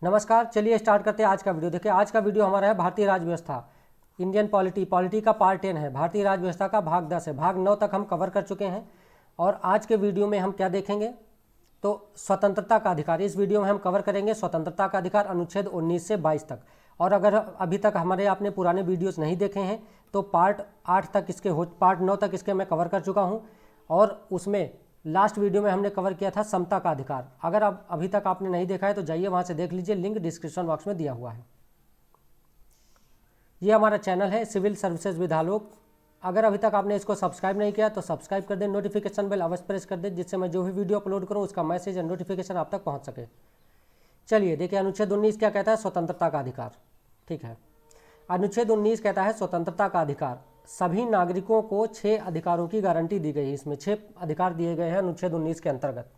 नमस्कार, चलिए स्टार्ट करते हैं आज का वीडियो। देखिए आज का वीडियो हमारा है भारतीय राज्य व्यवस्था, इंडियन पॉलिटी का पार्ट 10 है। भारतीय राज्य व्यवस्था का भाग 10 है। भाग 9 तक हम कवर कर चुके हैं और आज के वीडियो में हम क्या देखेंगे तो स्वतंत्रता का अधिकार। इस वीडियो में हम कवर करेंगे स्वतंत्रता का अधिकार अनुच्छेद 19 से 22 तक। और अगर अभी तक हमारे आपने पुराने वीडियोस नहीं देखे हैं तो पार्ट 9 तक इसके मैं कवर कर चुका हूँ और उसमें लास्ट वीडियो में हमने कवर किया था समता का अधिकार। अगर आप अभी तक आपने नहीं देखा है तो जाइए वहाँ से देख लीजिए, लिंक डिस्क्रिप्शन बॉक्स में दिया हुआ है। ये हमारा चैनल है सिविल सर्विसेज विधालोक। अगर अभी तक आपने इसको सब्सक्राइब नहीं किया तो सब्सक्राइब कर दें, नोटिफिकेशन बेल अवश्य प्रेस कर दें जिससे मैं जो भी वीडियो अपलोड करूँ उसका मैसेज और नोटिफिकेशन आप तक पहुँच सके। चलिए देखिए अनुच्छेद 19 क्या कहता है, स्वतंत्रता का अधिकार। ठीक है, अनुच्छेद 19 कहता है स्वतंत्रता का अधिकार। सभी नागरिकों को 6 अधिकारों की गारंटी दी गई है। इसमें 6 अधिकार दिए गए हैं अनुच्छेद 19 के अंतर्गत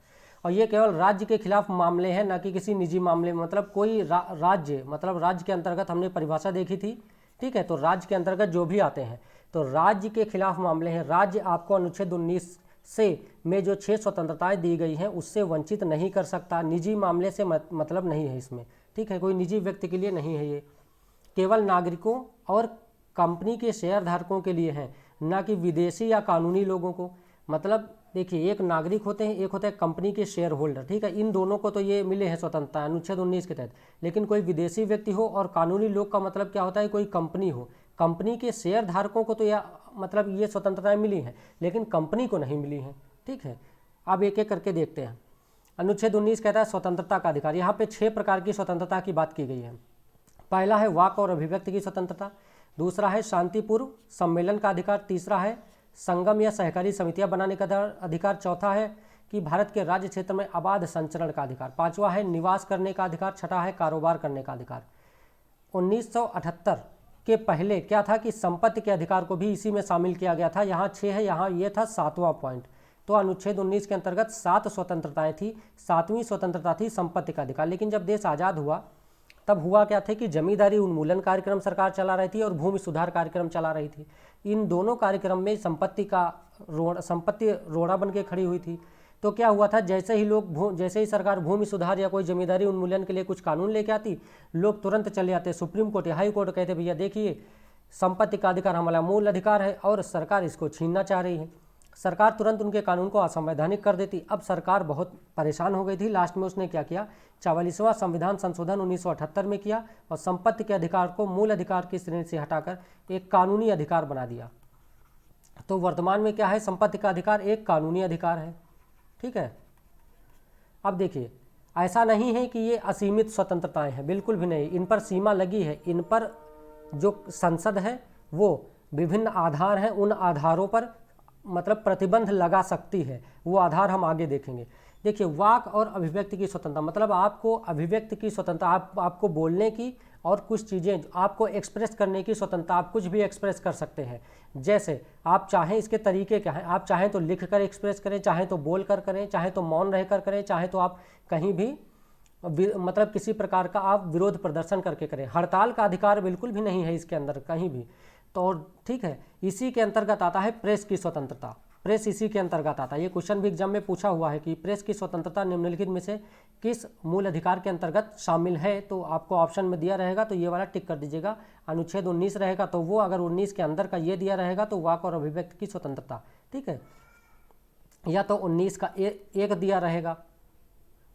और ये केवल राज्य के खिलाफ मामले हैं, न कि किसी निजी मामले में। मतलब कोई राज्य, मतलब राज्य के अंतर्गत हमने परिभाषा देखी थी। ठीक है, तो राज्य के अंतर्गत जो भी आते हैं तो राज्य के खिलाफ मामले हैं। राज्य आपको अनुच्छेद 19 से में जो 6 स्वतंत्रताएं दी गई हैं उससे वंचित नहीं कर सकता। निजी मामले से मतलब नहीं है इसमें। ठीक है, कोई निजी व्यक्ति के लिए नहीं है, ये केवल नागरिकों और कंपनी के शेयर धारकों के लिए हैं, ना कि विदेशी या कानूनी लोगों को। मतलब देखिए, एक नागरिक होते हैं, एक होता है कंपनी के शेयर होल्डर। ठीक है, इन दोनों को तो ये मिले हैं स्वतंत्रता अनुच्छेद 19 के तहत। लेकिन कोई विदेशी व्यक्ति हो और कानूनी लोग का मतलब क्या होता है, कोई कंपनी हो, कंपनी के शेयर धारकों को तो यह मतलब ये स्वतंत्रताएं मिली हैं लेकिन कंपनी को नहीं मिली हैं। ठीक है, अब एक एक करके देखते हैं। अनुच्छेद 19 कहता है स्वतंत्रता का अधिकार। यहाँ पे 6 प्रकार की स्वतंत्रता की बात की गई है। पहला है वाक और अभिव्यक्ति की स्वतंत्रता, दूसरा है शांतिपूर्व सम्मेलन का अधिकार, तीसरा है संगम या सहकारी समितियां बनाने का अधिकार, चौथा है कि भारत के राज्य क्षेत्र में अबाध संचरण का अधिकार, पांचवा है निवास करने का अधिकार, छठा है कारोबार करने का अधिकार। 1978 के पहले क्या था कि संपत्ति के अधिकार को भी इसी में शामिल किया गया था। यहाँ 6 है, यहाँ ये था 7वां पॉइंट। तो अनुच्छेद 19 के अंतर्गत 7 स्वतंत्रताएं थी। 7वीं स्वतंत्रता थी संपत्ति का अधिकार। लेकिन जब देश आज़ाद हुआ तब हुआ क्या थे कि जमींदारी उन्मूलन कार्यक्रम सरकार चला रही थी और भूमि सुधार कार्यक्रम चला रही थी। इन दोनों कार्यक्रम में संपत्ति रोड़ा बन के खड़ी हुई थी। तो क्या हुआ था, जैसे ही सरकार भूमि सुधार या कोई जमींदारी उन्मूलन के लिए कुछ कानून लेके आती, लोग तुरंत चले आते सुप्रीम कोर्ट या हाई कोर्ट, कहते भैया देखिए संपत्ति का अधिकार हमारा मूल अधिकार है और सरकार इसको छीनना चाह रही है। सरकार तुरंत उनके कानून को असंवैधानिक कर देती। अब सरकार बहुत परेशान हो गई थी। लास्ट में उसने क्या किया, 44वां संविधान संशोधन 1978 में किया और संपत्ति के अधिकार को मूल अधिकार की श्रेणी से हटाकर एक कानूनी अधिकार बना दिया। तो वर्तमान में क्या है, संपत्ति का अधिकार एक कानूनी अधिकार है। ठीक है, अब देखिए ऐसा नहीं है कि ये असीमित स्वतंत्रताएं हैं, बिल्कुल भी नहीं। इन पर सीमा लगी है। इन पर जो संसद है वो विभिन्न आधार हैं, उन आधारों पर मतलब प्रतिबंध लगा सकती है। वो आधार हम आगे देखेंगे। देखिए वाक और अभिव्यक्ति की स्वतंत्रता, मतलब आपको अभिव्यक्ति की स्वतंत्रता, आपको बोलने की और कुछ चीज़ें आपको एक्सप्रेस करने की स्वतंत्रता। आप कुछ भी एक्सप्रेस कर सकते हैं, जैसे आप चाहें। इसके तरीके क्या हैं, आप चाहें तो लिख कर एक्सप्रेस करें, चाहें तो बोल कर करें, चाहें तो मौन रहकर करें, चाहें तो आप कहीं भी मतलब किसी प्रकार का आप विरोध प्रदर्शन करके करें। हड़ताल का अधिकार बिल्कुल भी नहीं है इसके अंदर कहीं भी। तो ठीक है, इसी के अंतर्गत आता है प्रेस की स्वतंत्रता। प्रेस इसी के अंतर्गत आता है। ये क्वेश्चन भी एग्जाम में पूछा हुआ है कि प्रेस की स्वतंत्रता निम्नलिखित में से किस मूल अधिकार के अंतर्गत शामिल है। तो आपको ऑप्शन में दिया रहेगा तो ये वाला टिक कर दीजिएगा। अनुच्छेद 19 रहेगा तो वो, अगर 19 के अंदर का ये दिया रहेगा तो वाक और अभिव्यक्ति की स्वतंत्रता। ठीक है, या तो 19 का एक दिया रहेगा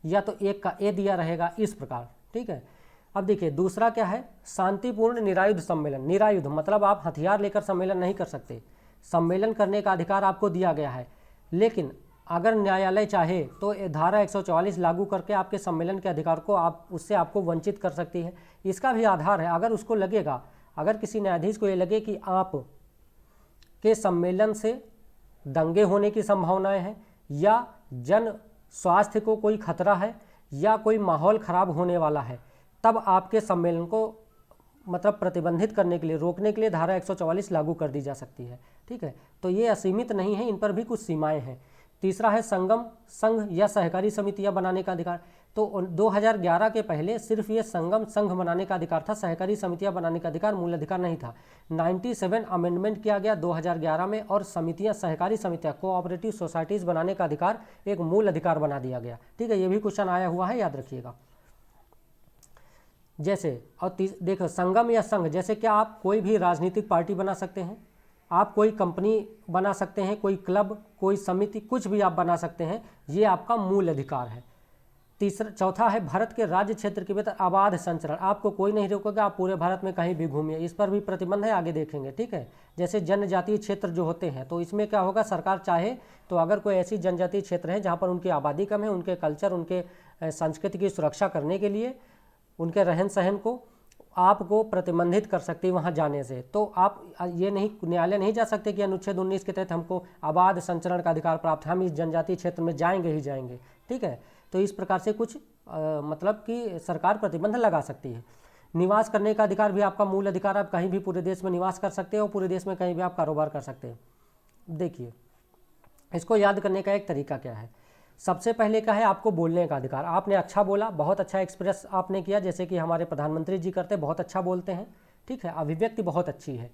या तो 1 का ए दिया रहेगा, इस प्रकार। ठीक है, अब देखिए दूसरा क्या है, शांतिपूर्ण निरायुध सम्मेलन। निरायुध मतलब आप हथियार लेकर सम्मेलन नहीं कर सकते। सम्मेलन करने का अधिकार आपको दिया गया है, लेकिन अगर न्यायालय चाहे तो धारा 144 लागू करके आपके सम्मेलन के अधिकार को उससे आपको वंचित कर सकती है। इसका भी आधार है। अगर उसको लगेगा, अगर किसी न्यायाधीश को ये लगे कि आप के सम्मेलन से दंगे होने की संभावनाएं हैं या जन स्वास्थ्य को कोई खतरा है या कोई माहौल खराब होने वाला है, तब आपके सम्मेलन को मतलब प्रतिबंधित करने के लिए, रोकने के लिए धारा 144 लागू कर दी जा सकती है। ठीक है, तो ये असीमित नहीं है, इन पर भी कुछ सीमाएं हैं। तीसरा है संगम, संघ या सहकारी समितियां बनाने का अधिकार। तो 2011 के पहले सिर्फ ये संगम, संघ बनाने का अधिकार था, सहकारी समितियां बनाने का अधिकार मूल अधिकार नहीं था। 97 अमेंडमेंट किया गया 2011 में और समितियां, सहकारी समितियां, कोऑपरेटिव सोसाइटीज़ बनाने का अधिकार एक मूल अधिकार बना दिया गया। ठीक है, ये भी क्वेश्चन आया हुआ है, याद रखिएगा। जैसे और देखो संगम या संघ, जैसे कि आप कोई भी राजनीतिक पार्टी बना सकते हैं, आप कोई कंपनी बना सकते हैं, कोई क्लब, कोई समिति, कुछ भी आप बना सकते हैं, ये आपका मूल अधिकार है। चौथा है भारत के राज्य क्षेत्र के भीतर अबाध संचरण, आपको कोई नहीं रोकेगा, आप पूरे भारत में कहीं भी घूमिए, इस पर भी प्रतिबंध है, आगे देखेंगे, ठीक है। जैसे जनजातीय क्षेत्र जो होते हैं, तो इसमें क्या होगा, सरकार चाहे तो अगर कोई ऐसी जनजातीय क्षेत्र है जहाँ पर उनकी आबादी कम है, उनके कल्चर, उनके संस्कृति की सुरक्षा करने के लिए, उनके रहन सहन को आपको प्रतिबंधित कर सकती है वहाँ जाने से। तो आप ये नहीं, न्यायालय नहीं जा सकते कि अनुच्छेद 19 के तहत हमको आबाद संचरण का अधिकार प्राप्त है, हम इस जनजातीय क्षेत्र में जाएंगे ही जाएंगे, ठीक है। तो इस प्रकार से कुछ मतलब कि सरकार प्रतिबंध लगा सकती है। निवास करने का अधिकार भी आपका मूल अधिकार, आप कहीं भी पूरे देश में निवास कर सकते हो और पूरे देश में कहीं भी आप कारोबार कर सकते हैं। देखिए इसको याद करने का एक तरीका क्या है, सबसे पहले क्या है, आपको बोलने का अधिकार। आपने अच्छा बोला, बहुत अच्छा एक्सप्रेस आपने किया, जैसे कि हमारे प्रधानमंत्री जी करते, बहुत अच्छा बोलते हैं, ठीक है, अभिव्यक्ति बहुत अच्छी है।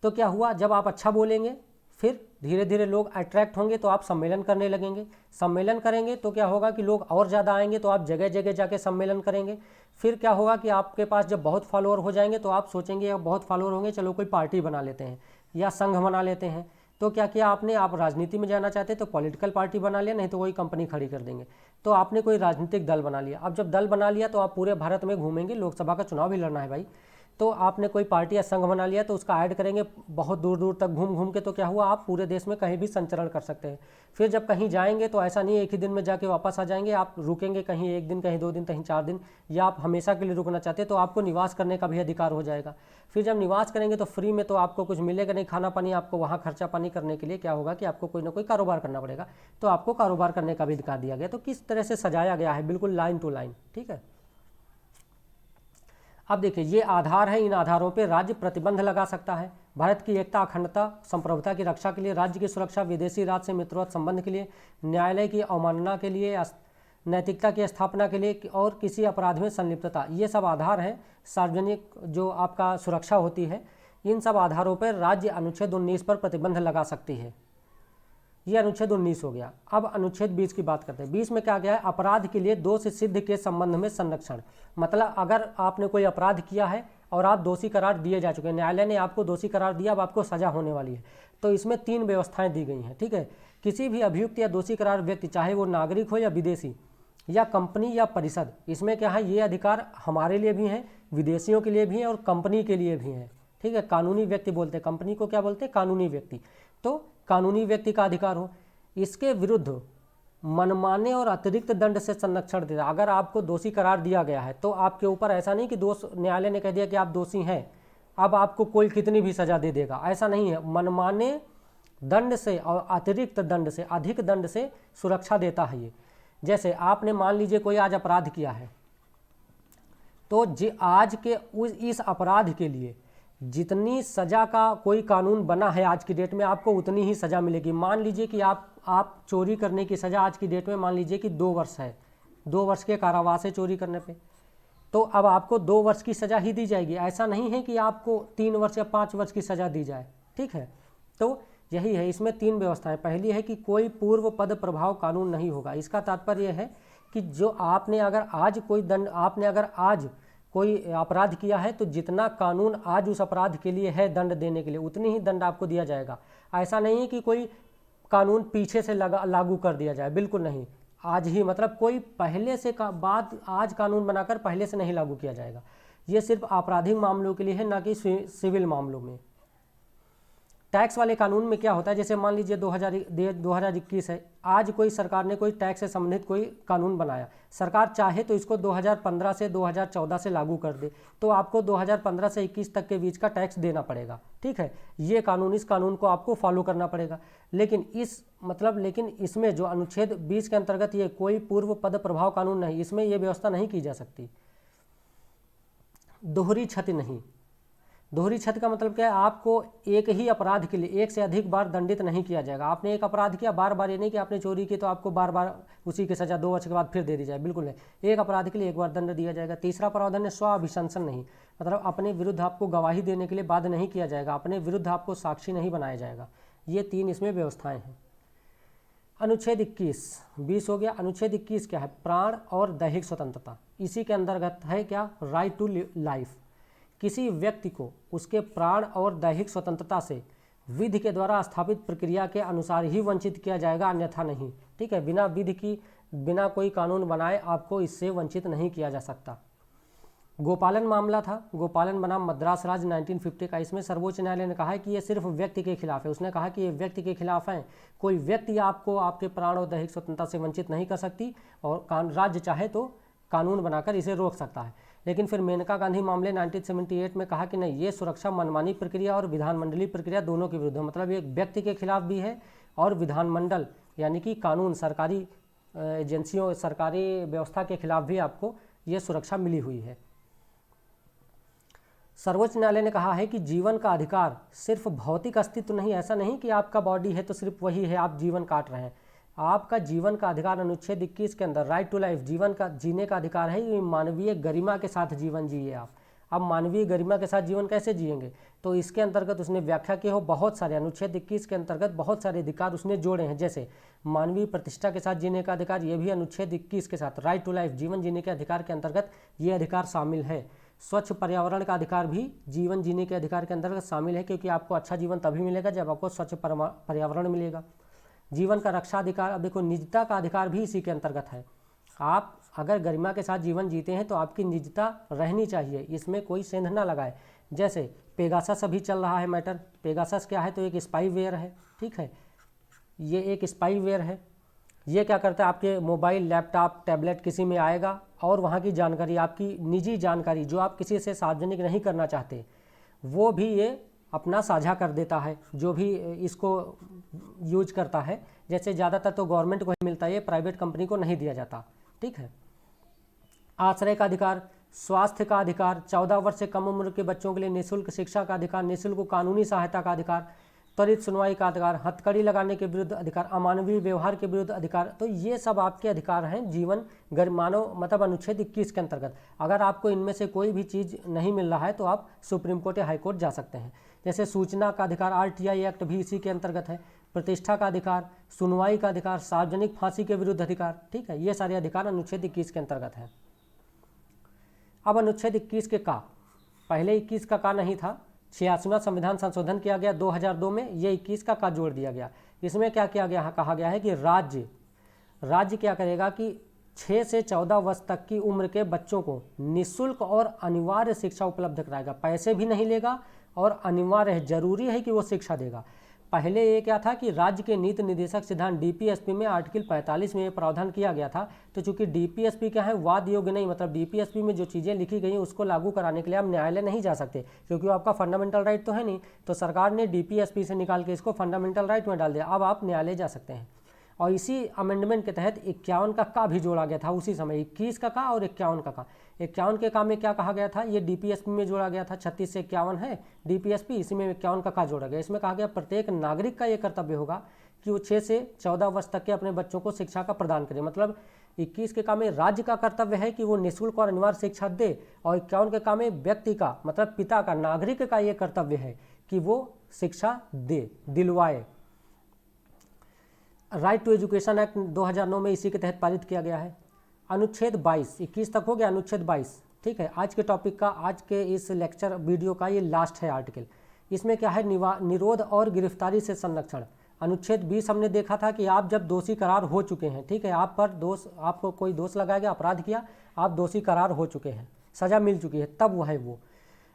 तो क्या हुआ, जब आप अच्छा बोलेंगे फिर धीरे धीरे लोग अट्रैक्ट होंगे, तो आप सम्मेलन करने लगेंगे, सम्मेलन करेंगे तो क्या होगा कि लोग और ज़्यादा आएंगे, तो आप जगह जगह जाके सम्मेलन करेंगे। फिर क्या होगा कि आपके पास जब बहुत फॉलोअर हो जाएंगे तो आप सोचेंगे अब बहुत फॉलोअर होंगे, चलो कोई पार्टी बना लेते हैं या संघ बना लेते हैं। तो क्या किया आपने, आप राजनीति में जाना चाहते तो पॉलिटिकल पार्टी बना लिया, नहीं तो कोई कंपनी खड़ी कर देंगे, तो आपने कोई राजनीतिक दल बना लिया। अब जब दल बना लिया तो आप पूरे भारत में घूमेंगे, लोकसभा का चुनाव भी लड़ना है भाई, तो आपने कोई पार्टी या संघ बना लिया तो उसका ऐड करेंगे बहुत दूर दूर तक घूम घूम के, तो क्या हुआ, आप पूरे देश में कहीं भी संचरण कर सकते हैं। फिर जब कहीं जाएंगे तो ऐसा नहीं एक ही दिन में जाके वापस आ जाएंगे, आप रुकेंगे कहीं 1 दिन, कहीं 2 दिन, कहीं 4 दिन, या आप हमेशा के लिए रुकना चाहते हैं तो आपको निवास करने का भी अधिकार हो जाएगा। फिर जब निवास करेंगे तो फ्री में तो आपको कुछ मिलेगा नहीं, खाना पानी, आपको वहाँ खर्चा पानी करने के लिए क्या होगा कि आपको कोई ना कोई कारोबार करना पड़ेगा, तो आपको कारोबार करने का भी अधिकार दिया गया। तो किस तरह से सजाया गया है, बिल्कुल लाइन टू लाइन, ठीक है। अब देखिए ये आधार है, इन आधारों पर राज्य प्रतिबंध लगा सकता है। भारत की एकता, अखंडता, संप्रभुता की रक्षा के लिए, राज्य की सुरक्षा, विदेशी राज्य से मित्रवत संबंध के लिए, न्यायालय की अवमानना के लिए, नैतिकता की स्थापना के लिए और किसी अपराध में संलिप्तता, ये सब आधार हैं। सार्वजनिक जो आपका सुरक्षा होती है, इन सब आधारों पर राज्य अनुच्छेद 19 पर प्रतिबंध लगा सकती है। ये अनुच्छेद 19 हो गया। अब अनुच्छेद 20 की बात करते हैं। 20 में क्या गया है, अपराध के लिए दोष सिद्ध के संबंध में संरक्षण। मतलब अगर आपने कोई अपराध किया है और आप दोषी करार दिए जा चुके हैं, न्यायालय ने आपको दोषी करार दिया, अब आपको सजा होने वाली है, तो इसमें 3 व्यवस्थाएं दी गई हैं, ठीक है। किसी भी अभियुक्त या दोषी करार व्यक्ति, चाहे वो नागरिक हो या विदेशी या कंपनी या परिषद, इसमें क्या है, ये अधिकार हमारे लिए भी हैं, विदेशियों के लिए भी हैं और कंपनी के लिए भी हैं, ठीक है। कानूनी व्यक्ति बोलते हैं, कंपनी को क्या बोलते हैं, कानूनी व्यक्ति। तो कानूनी व्यक्ति का अधिकार हो, इसके विरुद्ध मनमाने और अतिरिक्त दंड से संरक्षण देता। अगर आपको दोषी करार दिया गया है तो आपके ऊपर ऐसा नहीं कि दोष, न्यायालय ने कह दिया कि आप दोषी हैं, अब आपको कोई कितनी भी सजा दे देगा, ऐसा नहीं है। मनमाने दंड से और अतिरिक्त दंड से, अधिक दंड से सुरक्षा देता है ये। जैसे आपने मान लीजिए कोई आज अपराध किया है, तो आज के इस अपराध के लिए जितनी सज़ा का कोई कानून बना है आज की डेट में, आपको उतनी ही सज़ा मिलेगी। मान लीजिए कि आप चोरी करने की सज़ा आज की डेट में मान लीजिए कि 2 वर्ष है, 2 वर्ष के कारावास है चोरी करने पे, तो अब आपको 2 वर्ष की सज़ा ही दी जाएगी। ऐसा नहीं है कि आपको 3 वर्ष या 5 वर्ष की सज़ा दी जाए, ठीक है। तो यही है, इसमें 3 व्यवस्थाएं। पहली है कि कोई पूर्व पद प्रभाव कानून नहीं होगा। इसका तात्पर्य है कि जो आपने अगर आज कोई दंड, आपने अगर आज कोई अपराध किया है तो जितना कानून आज उस अपराध के लिए है दंड देने के लिए, उतनी ही दंड आपको दिया जाएगा। ऐसा नहीं है कि कोई कानून पीछे से लागू कर दिया जाए, बिल्कुल नहीं। आज ही मतलब कोई पहले से बाद आज कानून बनाकर पहले से नहीं लागू किया जाएगा। ये सिर्फ आपराधिक मामलों के लिए है, ना कि सिविल मामलों में। टैक्स वाले कानून में क्या होता है, जैसे मान लीजिए 2021 है, आज कोई सरकार ने कोई टैक्स से संबंधित कोई कानून बनाया, सरकार चाहे तो इसको 2015 से 2014 से लागू कर दे, तो आपको 2015 से 21 तक के बीच का टैक्स देना पड़ेगा, ठीक है। ये कानून, इस कानून को आपको फॉलो करना पड़ेगा। लेकिन इसमें जो अनुच्छेद 20 के अंतर्गत ये कोई पूर्व पद प्रभाव कानून नहीं, इसमें ये व्यवस्था नहीं की जा सकती। दोहरी क्षति नहीं। दोहरी क्षति का मतलब क्या है, आपको एक ही अपराध के लिए एक से अधिक बार दंडित नहीं किया जाएगा। आपने एक अपराध किया, बार बार ये नहीं कि आपने चोरी की तो आपको बार बार उसी की सजा 2 वर्ष के बाद फिर दे दी जाए, बिल्कुल नहीं। एक अपराध के लिए एक बार दंड दिया जाएगा। तीसरा प्रावधान है स्व अभिशंसन नहीं, मतलब अपने विरुद्ध आपको गवाही देने के लिए बाध्य नहीं किया जाएगा, अपने विरुद्ध आपको साक्षी नहीं बनाया जाएगा। ये 3 इसमें व्यवस्थाएं हैं। अनुच्छेद 21, 20 हो गया। अनुच्छेद 21 क्या है? प्राण और दैहिक स्वतंत्रता। इसी के अंतर्गत है क्या? Right to life. किसी व्यक्ति को उसके प्राण और दैहिक स्वतंत्रता से विधि के द्वारा स्थापित प्रक्रिया के अनुसार ही वंचित किया जाएगा, अन्यथा नहीं। ठीक है, बिना विधि की, बिना कोई कानून बनाए आपको इससे वंचित नहीं किया जा सकता। गोपालन मामला था, गोपालन बनाम मद्रास राज्य 1950 का। इसमें सर्वोच्च न्यायालय ने कहा है कि ये सिर्फ व्यक्ति के खिलाफ है। उसने कहा कि ये व्यक्ति के खिलाफ है, कोई व्यक्ति आपको आपके प्राण और दैहिक स्वतंत्रता से वंचित नहीं कर सकती, और राज्य चाहे तो कानून बनाकर इसे रोक सकता है। लेकिन फिर मेनका गांधी मामले 1978 में कहा कि नहीं, ये सुरक्षा मनमानी प्रक्रिया और विधानमंडलीय प्रक्रिया दोनों के विरुद्ध है। मतलब ये व्यक्ति के खिलाफ भी है और विधानमंडल यानी कि कानून, सरकारी एजेंसियों, सरकारी व्यवस्था के खिलाफ भी आपको ये सुरक्षा मिली हुई है। सर्वोच्च न्यायालय ने कहा है कि जीवन का अधिकार सिर्फ भौतिक अस्तित्व नहीं, ऐसा नहीं कि आपका बॉडी है तो सिर्फ वही है, आप जीवन काट रहे हैं। आपका जीवन का अधिकार अनुच्छेद 21 के अंदर राइट टू लाइफ, जीवन का जीने का अधिकार है। ये मानवीय गरिमा के साथ जीवन जिए आप। अब मानवीय गरिमा के साथ जीवन कैसे जिएंगे? तो इसके अंतर्गत उसने व्याख्या की हो बहुत सारे, अनुच्छेद 21 के अंतर्गत बहुत सारे अधिकार उसने जोड़े हैं, जैसे मानवीय प्रतिष्ठा के साथ जीने का अधिकार, ये भी अनुच्छेद 21 के साथ राइट टू लाइफ, जीवन जीने के अधिकार के अंतर्गत ये अधिकार शामिल है। स्वच्छ पर्यावरण का अधिकार भी जीवन जीने के अधिकार के अंतर्गत शामिल है, क्योंकि आपको अच्छा जीवन तभी मिलेगा जब आपको स्वच्छ पर्यावरण मिलेगा। जीवन का रक्षा अधिकार, अब देखो निजता का अधिकार भी इसी के अंतर्गत है। आप अगर गरिमा के साथ जीवन जीते हैं तो आपकी निजता रहनी चाहिए, इसमें कोई सेंध ना लगाए। जैसे पेगासस अभी चल रहा है मैटर, पेगासस क्या है? तो एक स्पाईवेयर है, ठीक है, ये एक स्पाईवेयर है। ये क्या करता है? आपके मोबाइल, लैपटॉप, टैबलेट किसी में आएगा और वहाँ की जानकारी, आपकी निजी जानकारी जो आप किसी से सार्वजनिक नहीं करना चाहते, वो भी ये अपना साझा कर देता है, जो भी इसको यूज करता है। जैसे ज़्यादातर तो गवर्नमेंट को ही मिलता है, ये प्राइवेट कंपनी को नहीं दिया जाता। ठीक है। आश्रय का अधिकार, स्वास्थ्य का अधिकार, 14 वर्ष से कम उम्र के बच्चों के लिए निःशुल्क शिक्षा का अधिकार, निःशुल्क कानूनी सहायता का अधिकार, त्वरित सुनवाई का अधिकार, हथकड़ी लगाने के विरुद्ध अधिकार, अमानवीय व्यवहार के विरुद्ध अधिकार। तो ये सब आपके अधिकार हैं जीवन मानव मतलब अनुच्छेद 21 के अंतर्गत। अगर आपको इनमें से कोई भी चीज़ नहीं मिल रहा है तो आप सुप्रीम कोर्ट या हाई कोर्ट जा सकते हैं। जैसे सूचना का अधिकार, RTI एक्ट भी इसी के अंतर्गत है। प्रतिष्ठा का अधिकार, सुनवाई का अधिकार, सार्वजनिक फांसी के विरुद्ध अधिकार, ठीक है, ये सारे अधिकार अनुच्छेद 21 के अंतर्गत है। अब अनुच्छेद 21 के का, पहले 21 का नहीं था, 86वां संविधान संशोधन किया गया 2002 में, ये 21 का जोड़ दिया गया। इसमें क्या किया गया, कहा गया है कि राज्य क्या करेगा कि 6 से 14 वर्ष तक की उम्र के बच्चों को निःशुल्क और अनिवार्य शिक्षा उपलब्ध कराएगा। पैसे भी नहीं लेगा और अनिवार्य है, जरूरी है कि वो शिक्षा देगा। पहले ये क्या था कि राज्य के नीति निर्देशक सिद्धांत DPSP में आर्टिकल 45 में ये प्रावधान किया गया था। तो चूंकि DPSP क्या है, वाद योग्य नहीं, मतलब DPSP में जो चीज़ें लिखी गई हैं उसको लागू कराने के लिए आप न्यायालय नहीं जा सकते, क्योंकि वो आपका फंडामेंटल राइट तो है नहीं। तो सरकार ने DPSP से निकाल के इसको फंडामेंटल राइट में डाल दिया। अब आप न्यायालय जा सकते हैं। और इसी अमेंडमेंट के तहत 51 का भी जोड़ा गया था उसी समय, 21 का और 51 का। 51 के का में क्या कहा गया था, ये DPSP में जोड़ा गया था। 36 से 51 है DPSP, इसी में 51 का जोड़ा गया। इसमें कहा गया प्रत्येक नागरिक का ये कर्तव्य होगा कि वो 6 से 14 वर्ष तक के अपने बच्चों को शिक्षा का प्रदान करे। मतलब 21 के का में राज्य का कर्तव्य है कि वो निःशुल्क और अनिवार्य शिक्षा दे, और 51 के का में व्यक्ति का मतलब पिता का, नागरिक का ये कर्तव्य है कि वो शिक्षा दिलवाए। राइट टू एजुकेशन एक्ट 2009 में इसी के तहत पारित किया गया है। अनुच्छेद 22, 21 तक हो गया, अनुच्छेद 22, ठीक है। आज के टॉपिक का, आज के इस लेक्चर वीडियो का ये लास्ट है आर्टिकल। इसमें क्या है, निरोध और गिरफ्तारी से संरक्षण। अनुच्छेद 20 हमने देखा था कि आप जब दोषी करार हो चुके हैं, ठीक है, आप पर आपको कोई दोष लगाया गया, अपराध किया, आप दोषी करार हो चुके हैं, सजा मिल चुकी है, तब वो है वो।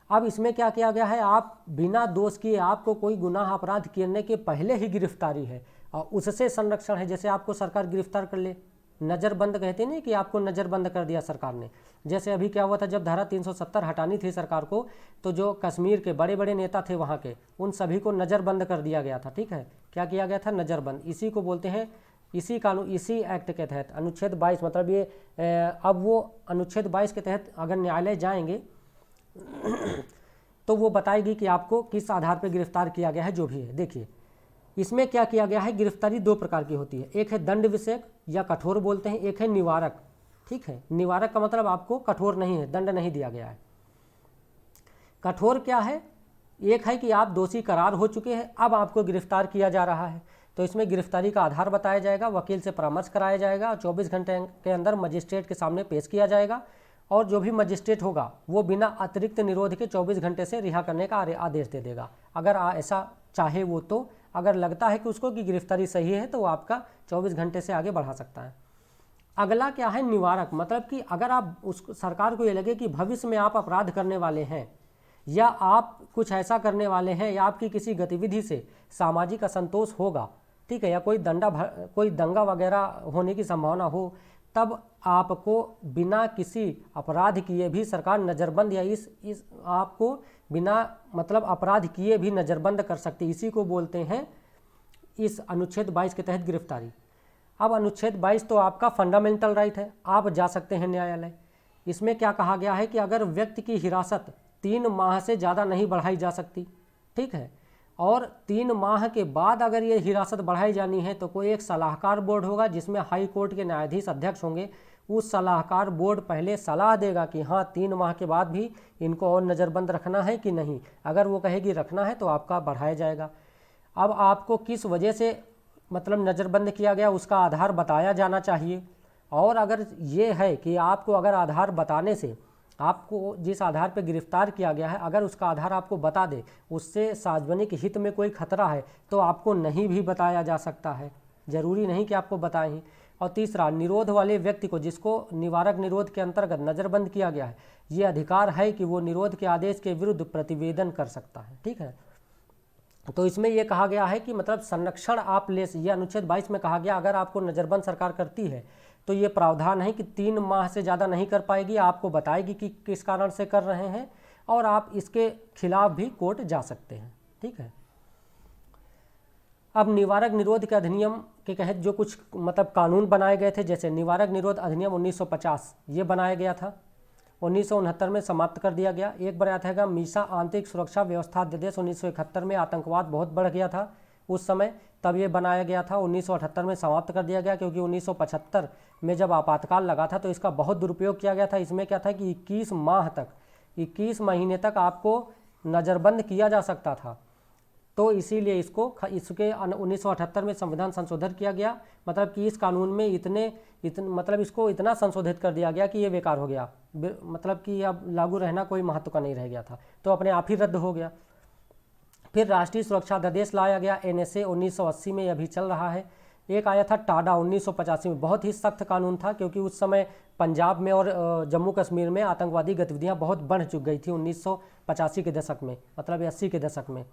अब इसमें क्या किया गया है, आप बिना दोष किए, आपको कोई गुनाह अपराध करने के पहले ही गिरफ्तारी है और उससे संरक्षण है। जैसे आपको सरकार गिरफ्तार कर ले, नज़रबंद कहते नहीं कि आपको नज़रबंद कर दिया सरकार ने। जैसे अभी क्या हुआ था, जब धारा 370 हटानी थी सरकार को, तो जो कश्मीर के बड़े बड़े नेता थे वहाँ के, उन सभी को नज़रबंद कर दिया गया था, ठीक है। क्या किया गया था, नज़रबंद। इसी को बोलते हैं, इसी कानून, इसी एक्ट के तहत अनुच्छेद 22, मतलब ये अब वो अनुच्छेद 22 के तहत अगर न्यायालय जाएंगे तो वो बताएगी कि आपको किस आधार पर गिरफ्तार किया गया है, जो भी है। देखिए इसमें क्या किया गया है, गिरफ्तारी 2 प्रकार की होती है, एक है दंड विषयक या कठोर बोलते हैं, एक है निवारक, ठीक है। निवारक का मतलब आपको कठोर नहीं है, दंड नहीं दिया गया है। कठोर क्या है, एक है कि आप दोषी करार हो चुके हैं, अब आपको गिरफ्तार किया जा रहा है। तो इसमें गिरफ्तारी का आधार बताया जाएगा, वकील से परामर्श कराया जाएगा और 24 घंटे के अंदर मजिस्ट्रेट के सामने पेश किया जाएगा और जो भी मजिस्ट्रेट होगा वो बिना अतिरिक्त निरोध के 24 घंटे से रिहा करने का आदेश दे देगा, अगर ऐसा चाहे वो। तो अगर लगता है कि उसको कि गिरफ्तारी सही है तो वो आपका 24 घंटे से आगे बढ़ा सकता है। अगला क्या है, निवारक, मतलब कि अगर आप उस सरकार को ये लगे कि भविष्य में आप अपराध करने वाले हैं या आप कुछ ऐसा करने वाले हैं या आपकी किसी गतिविधि से सामाजिक असंतोष होगा, ठीक है, या कोई दंगा वगैरह होने की संभावना हो, तब आपको बिना किसी अपराध किए भी सरकार नज़रबंद या इस आपको बिना मतलब अपराध किए भी नज़रबंद कर सकती। इसी को बोलते हैं इस अनुच्छेद 22 के तहत गिरफ्तारी। अब अनुच्छेद 22 तो आपका फंडामेंटल राइट है, आप जा सकते हैं न्यायालय। इसमें क्या कहा गया है कि अगर व्यक्ति की हिरासत 3 माह से ज़्यादा नहीं बढ़ाई जा सकती, ठीक है, और 3 माह के बाद अगर ये हिरासत बढ़ाई जानी है तो कोई एक सलाहकार बोर्ड होगा जिसमें हाई कोर्ट के न्यायाधीश अध्यक्ष होंगे। उस सलाहकार बोर्ड पहले सलाह देगा कि हाँ 3 माह के बाद भी इनको और नज़रबंद रखना है कि नहीं। अगर वो कहेगी रखना है तो आपका बढ़ाया जाएगा। अब आपको किस वजह से मतलब नज़रबंद किया गया उसका आधार बताया जाना चाहिए, और अगर ये है कि आपको अगर आधार बताने से आपको जिस आधार पर गिरफ्तार किया गया है अगर उसका आधार आपको बता दे उससे सार्वजनिक हित में कोई खतरा है तो आपको नहीं भी बताया जा सकता है, ज़रूरी नहीं कि आपको बताएं ही। और तीसरा, निरोध वाले व्यक्ति को जिसको निवारक निरोध के अंतर्गत नज़रबंद किया गया है ये अधिकार है कि वो निरोध के आदेश के विरुद्ध प्रतिवेदन कर सकता है, ठीक है। तो इसमें यह कहा गया है कि मतलब संरक्षण आप ले, ये अनुच्छेद 22 में कहा गया अगर आपको नज़रबंद सरकार करती है तो ये प्रावधान है कि 3 माह से ज़्यादा नहीं कर पाएगी, आपको बताएगी कि किस कारण से कर रहे हैं और आप इसके खिलाफ भी कोर्ट जा सकते हैं, ठीक है। अब निवारक निरोध के अधिनियम के तहत जो कुछ मतलब कानून बनाए गए थे, जैसे निवारक निरोध अधिनियम 1950 ये बनाया गया था, 1969 में समाप्त कर दिया गया। एक बनाया था मीसा आंतरिक सुरक्षा व्यवस्था अध्यादेश 1971 में, आतंकवाद बहुत बढ़ गया था उस समय, तब ये बनाया गया था। 1978 में समाप्त कर दिया गया क्योंकि 1975 में जब आपातकाल लगा था तो इसका बहुत दुरुपयोग किया गया था। इसमें क्या था कि 21 महीने तक आपको नज़रबंद किया जा सकता था, तो इसीलिए इसके 1978 में संविधान संशोधन किया गया, मतलब कि इस कानून में मतलब इसको इतना संशोधित कर दिया गया कि ये बेकार हो गया, मतलब कि अब लागू रहना कोई महत्व का नहीं रह गया था, तो अपने आप ही रद्द हो गया। फिर राष्ट्रीय सुरक्षा अध्यादेश लाया गया NSA 1980 में, अभी चल रहा है। एक आया था टाडा 1985 में, बहुत ही सख्त कानून था क्योंकि उस समय पंजाब में और जम्मू कश्मीर में आतंकवादी गतिविधियां बहुत बढ़ चुक गई थी 1985 के दशक में, मतलब 80 के दशक में,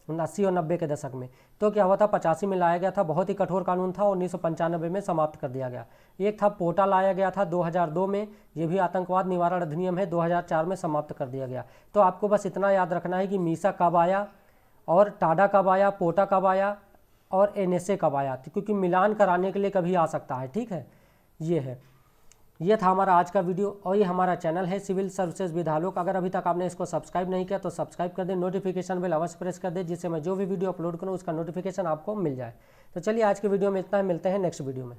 80 और 90 के दशक में। तो क्या हुआ था, 85 में लाया गया था, बहुत ही कठोर कानून था, 1995 में समाप्त कर दिया गया। एक था पोटा लाया गया था 2002 में, ये भी आतंकवाद निवारण अधिनियम है, 2004 में समाप्त कर दिया गया। तो आपको बस इतना याद रखना है कि मीसा कब आया और टाडा कब आया, पोटा कब आया और NSA कब आया, क्योंकि मिलान कराने के लिए कभी आ सकता है, ठीक है। ये था हमारा आज का वीडियो और ये हमारा चैनल है सिविल सर्विसेज विद आलोक। अगर अभी तक आपने इसको सब्सक्राइब नहीं किया तो सब्सक्राइब कर दें, नोटिफिकेशन बेल अवश्य प्रेस कर दें जिससे मैं जो भी वीडियो अपलोड करूँ उसका नोटिफिकेशन आपको मिल जाए। तो चलिए आज के वीडियो में इतना ही, मिलते हैं नेक्स्ट वीडियो में।